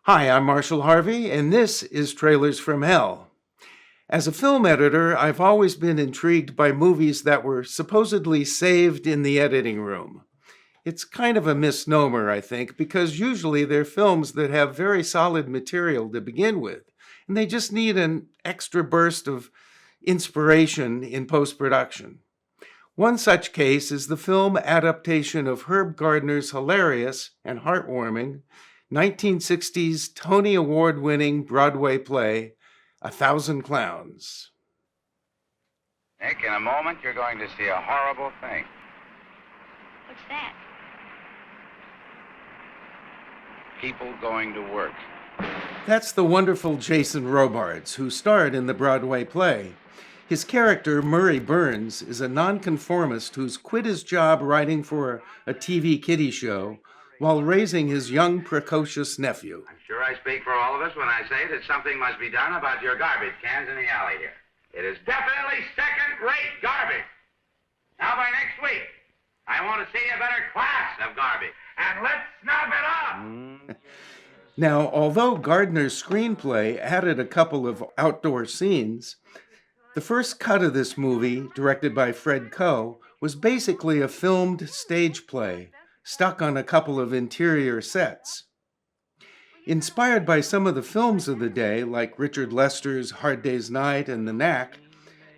Hi, I'm Marshall Harvey, and this is Trailers from Hell. As a film editor, I've always been intrigued by movies that were supposedly saved in the editing room. It's kind of a misnomer, I think, because usually they're films that have very solid material to begin with, and they just need an extra burst of inspiration in post-production. One such case is the film adaptation of Herb Gardner's hilarious and heartwarming 1960s Tony Award-winning Broadway play, A Thousand Clowns. Nick, in a moment, you're going to see a horrible thing. What's that? People going to work. That's the wonderful Jason Robards, who starred in the Broadway play. His character, Murray Burns, is a non-conformist who's quit his job writing for a TV kiddie show while raising his young, precocious nephew. I'm sure I speak for all of us when I say that something must be done about your garbage cans in the alley here. It is definitely second-rate garbage. Now, by next week, I want to see a better class of garbage. And let's snub it up! Now, although Gardner's screenplay added a couple of outdoor scenes, the first cut of this movie, directed by Fred Coe, was basically a filmed stage play, stuck on a couple of interior sets. Inspired by some of the films of the day, like Richard Lester's Hard Day's Night and The Knack,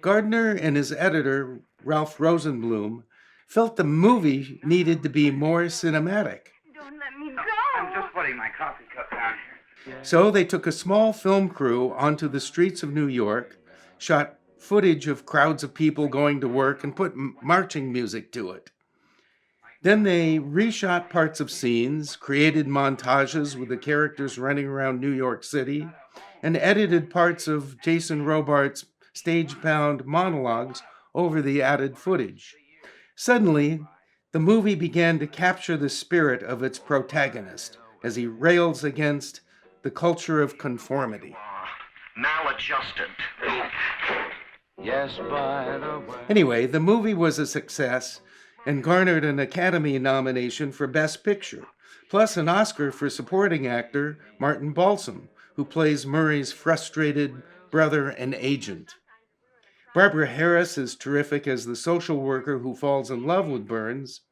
Gardner and his editor, Ralph Rosenblum, felt the movie needed to be more cinematic. Don't let me go. I'm just putting my coffee cup down here. So they took a small film crew onto the streets of New York, shot footage of crowds of people going to work, and put marching music to it. Then they reshot parts of scenes, created montages with the characters running around New York City, and edited parts of Jason Robards' stage-bound monologues over the added footage. Suddenly, the movie began to capture the spirit of its protagonist as he rails against the culture of conformity. Maladjusted. Yes, by the way. Anyway, the movie was a success and garnered an Academy nomination for Best Picture, plus an Oscar for supporting actor Martin Balsam, who plays Murray's frustrated brother and agent. Barbara Harris is terrific as the social worker who falls in love with Burns,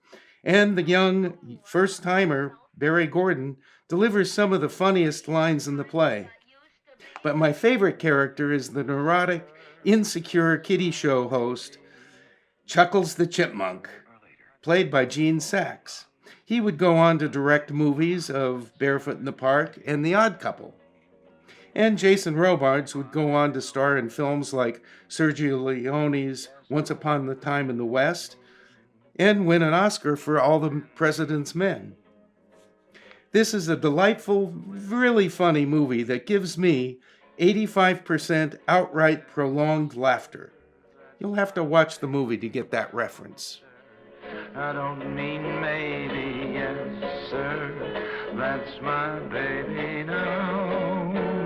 and the young first-timer Barry Gordon delivers some of the funniest lines in the play. But my favorite character is the neurotic, insecure kiddie show host, Chuckles the Chipmunk, played by Gene Saks. He would go on to direct movies of Barefoot in the Park and The Odd Couple. And Jason Robards would go on to star in films like Sergio Leone's Once Upon a Time in the West and win an Oscar for All the President's Men. This is a delightful, really funny movie that gives me 85% outright prolonged laughter. You'll have to watch the movie to get that reference. I don't mean maybe, yes, sir. That's my baby now.